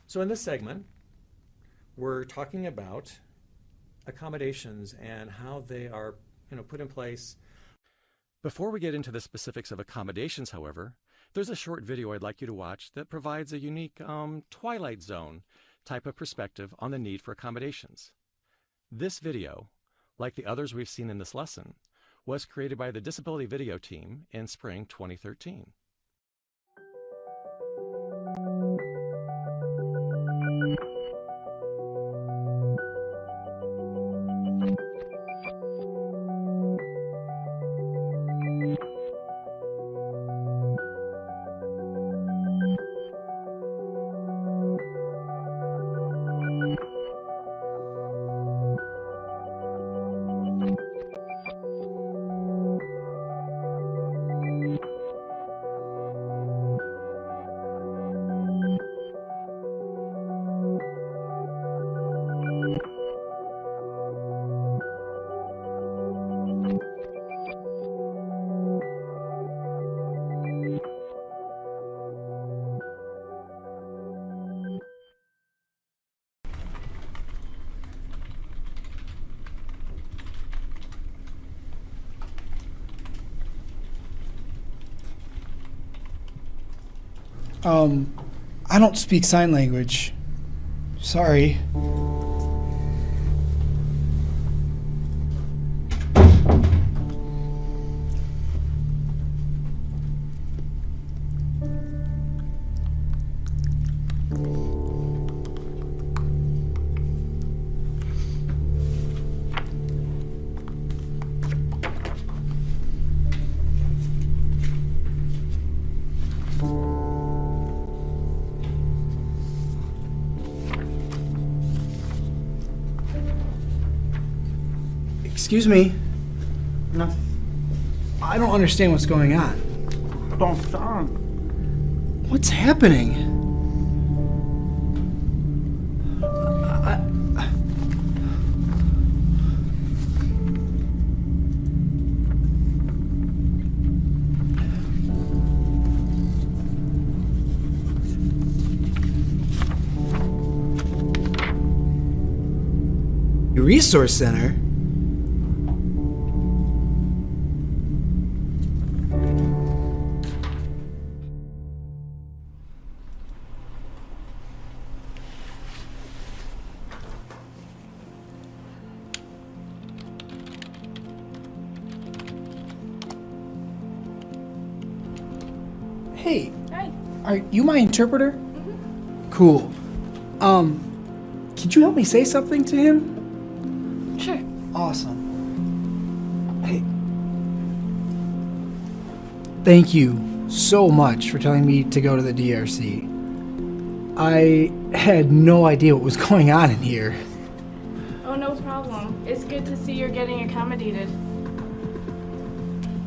So in this segment, we're talking about accommodations and how they are put in place. Before we get into the specifics of accommodations, however, there's a short video I'd like you to watch that provides a unique Twilight Zone type of perspective on the need for accommodations. This video, like the others we've seen in this lesson, was created by the Disability Video Team in spring 2013. I don't speak sign language. Sorry. Excuse me. No, I don't understand what's going on. don't stop. What's happening? Resource Center? Hey, Hi. are you my interpreter? Cool. Could you help me say something to him? Sure. Awesome. Hey. Thank you so much for telling me to go to the DRC. I had no idea what was going on in here. Oh, no problem. It's good to see you're getting accommodated.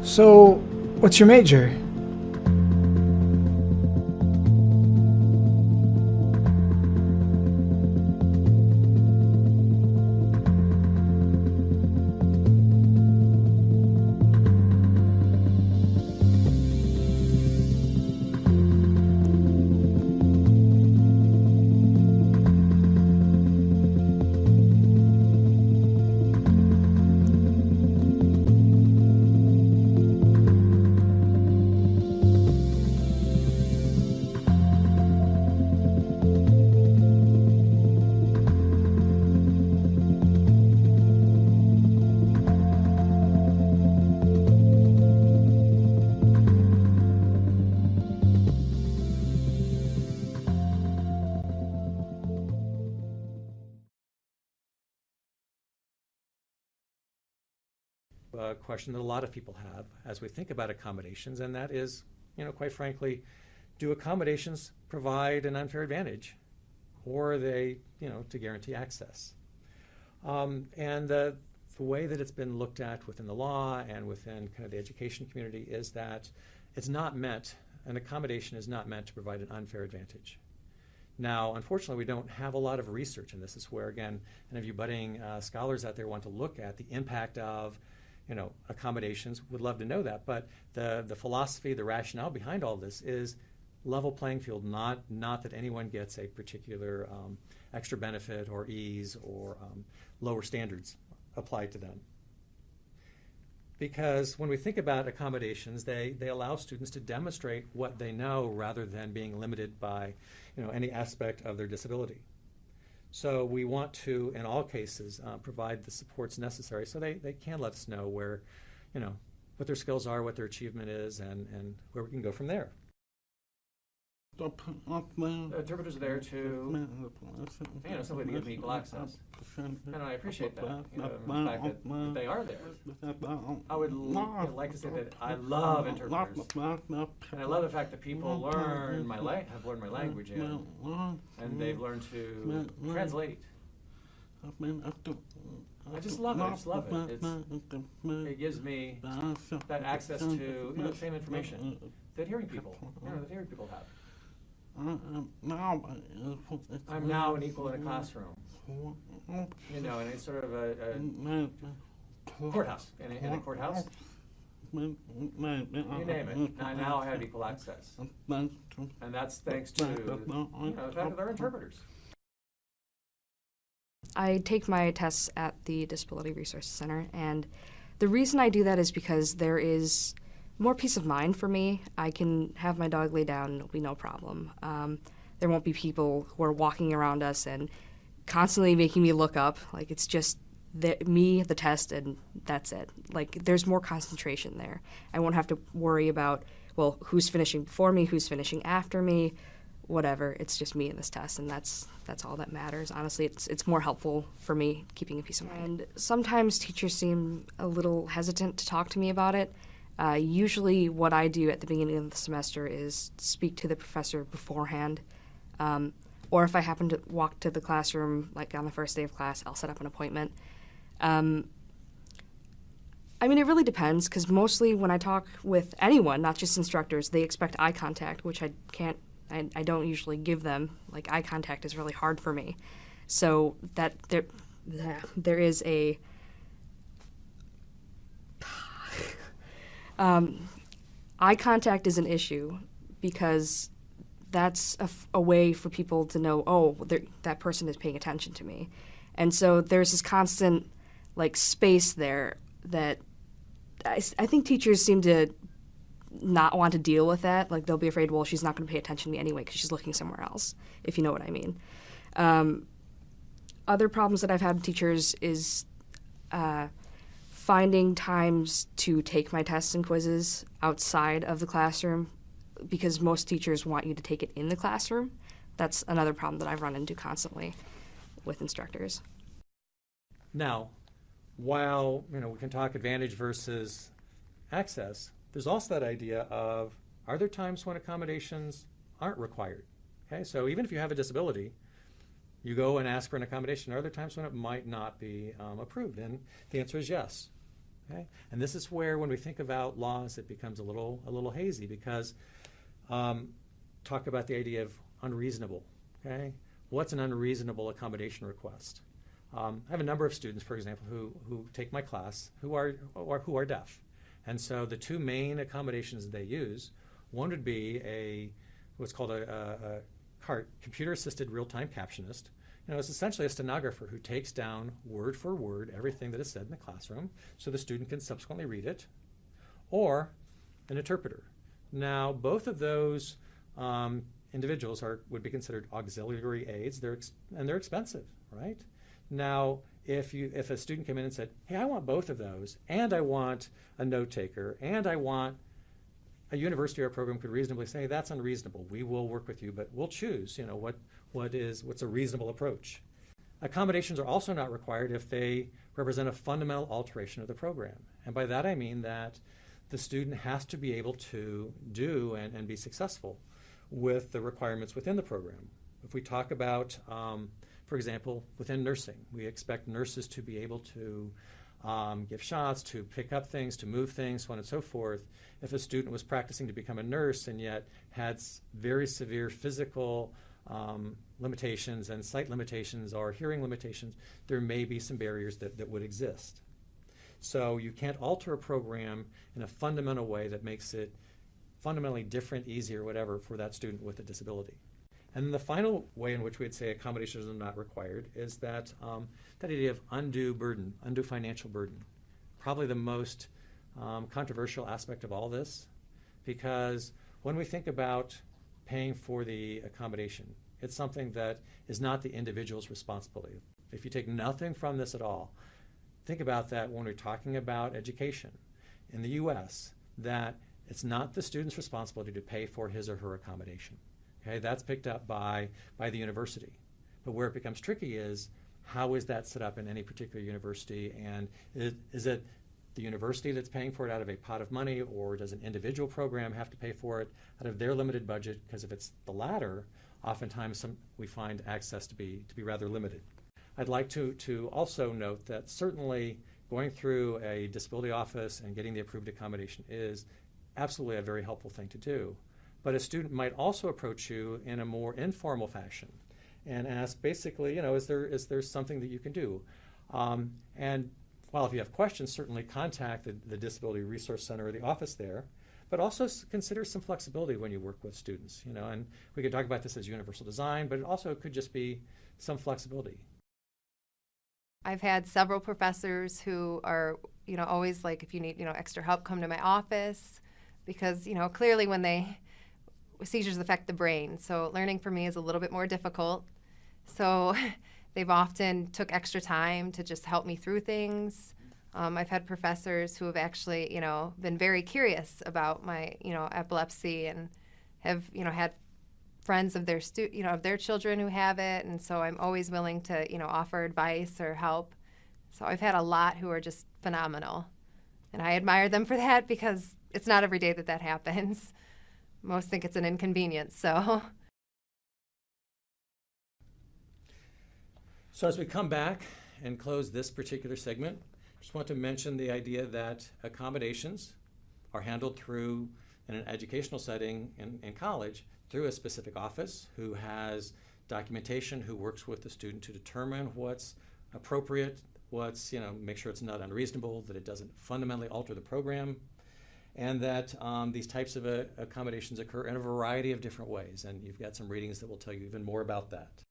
So, what's your major? A question that a lot of people have as we think about accommodations, and that is, quite frankly, do accommodations provide an unfair advantage, or are they, to guarantee access? And the way that it's been looked at within the law and within kind of the education community is that it's not meant, an accommodation is not meant to provide an unfair advantage. Now, unfortunately, we don't have a lot of research, and this is where, again, any of you budding scholars out there want to look at the impact of accommodations, would love to know that. But the philosophy, the rationale behind all this is level playing field, not that anyone gets a particular extra benefit or ease or lower standards applied to them. Because when we think about accommodations, they allow students to demonstrate what they know rather than being limited by any aspect of their disability. So we want to, in all cases, provide the supports necessary so they can let us know where, what their skills are, what their achievement is, and where we can go from there. Interpreters are there to, simply to give me equal access. And I appreciate that, the fact that they are there. I would like to say that I love interpreters. And I love the fact that people have learned my language and they've learned to translate. I just love it. It gives me that access to the same information that hearing people have. I'm now an equal in a classroom. And it's sort of a courthouse. In a courthouse, you name it. I now have equal access. And that's thanks to the fact that they're interpreters. I take my tests at the Disability Resource Center, and the reason I do that is because there is more peace of mind for me. I can have my dog lay down and it'll be no problem. There won't be people who are walking around us and constantly making me look up. Like, it's just me, the test, and that's it. Like, there's more concentration there. I won't have to worry about, well, who's finishing before me, who's finishing after me, whatever. It's just me and this test, and that's all that matters. Honestly, it's more helpful for me keeping a peace of mind. And sometimes teachers seem a little hesitant to talk to me about it. Usually what I do at the beginning of the semester is speak to the professor beforehand. Or if I happen to walk to the classroom, like on the first day of class, I'll set up an appointment. It really depends, because mostly when I talk with anyone, not just instructors, they expect eye contact, which I don't usually give them. Like, eye contact is really hard for me. So that there is a eye contact is an issue, because that's a way for people to know, oh, that person is paying attention to me. And so there's this constant, space there that I think teachers seem to not want to deal with that. Like, they'll be afraid, well, she's not going to pay attention to me anyway because she's looking somewhere else, if you know what I mean. Other problems that I've had with teachers is finding times to take my tests and quizzes outside of the classroom, because most teachers want you to take it in the classroom. That's another problem that I've run into constantly with instructors. Now, while we can talk advantage versus access, there's also that idea of, are there times when accommodations aren't required? Okay, so even if you have a disability, you go and ask for an accommodation. Are there times when it might not be approved? And the answer is yes. Okay, and this is where, when we think about laws, it becomes a little hazy, because talk about the idea of unreasonable. Okay, what's an unreasonable accommodation request? I have a number of students, for example, who take my class who are deaf. And so the two main accommodations they use, one would be what's called a CART, computer-assisted real-time captionist. It's essentially a stenographer who takes down word for word everything that is said in the classroom so the student can subsequently read it, or an interpreter. Now, both of those individuals would be considered auxiliary aids, and they're expensive, right? Now, if a student came in and said, hey, I want both of those, and I want a note taker, and I want a university or a program could reasonably say, that's unreasonable. We will work with you, but we'll choose, what's a reasonable approach. Accommodations are also not required if they represent a fundamental alteration of the program. And by that I mean that the student has to be able to do and be successful with the requirements within the program. If we talk about, for example, within nursing, we expect nurses to be able to give shots, to pick up things, to move things, so on and so forth. If a student was practicing to become a nurse and yet had very severe physical limitations and sight limitations or hearing limitations, there may be some barriers that would exist. So you can't alter a program in a fundamental way that makes it fundamentally different, easier, whatever, for that student with a disability. And then the final way in which we'd say accommodations are not required is that that idea of undue burden, undue financial burden. Probably the most controversial aspect of all this, because when we think about paying for the accommodation, it's something that is not the individual's responsibility. If you take nothing from this at all, think about that when we're talking about education in the U.S., that it's not the student's responsibility to pay for his or her accommodation. Okay, that's picked up by the university. But where it becomes tricky is, how is that set up in any particular university, and is it the university that's paying for it out of a pot of money, or does an individual program have to pay for it out of their limited budget? Because if it's the latter, oftentimes we find access to be rather limited. I'd like to also note that certainly going through a disability office and getting the approved accommodation is absolutely a very helpful thing to do. But a student might also approach you in a more informal fashion and ask, basically, is there something that you can do? And while if you have questions, certainly contact the Disability Resource Center or the office there, but also consider some flexibility when you work with students. And we could talk about this as universal design, but it also could just be some flexibility. I've had several professors who are, always like, if you need, extra help, come to my office, because, clearly when seizures affect the brain, so learning for me is a little bit more difficult. So they've often took extra time to just help me through things. I've had professors who have actually, been very curious about my, epilepsy, and have, had friends of their of their children who have it, and so I'm always willing to, offer advice or help. So I've had a lot who are just phenomenal, and I admire them for that, because it's not every day that happens. Most think it's an inconvenience, so. So as we come back and close this particular segment, just want to mention the idea that accommodations are handled through, in an educational setting in college, through a specific office who has documentation, who works with the student to determine what's appropriate, make sure it's not unreasonable, that it doesn't fundamentally alter the program, and that these types of accommodations occur in a variety of different ways. And you've got some readings that will tell you even more about that.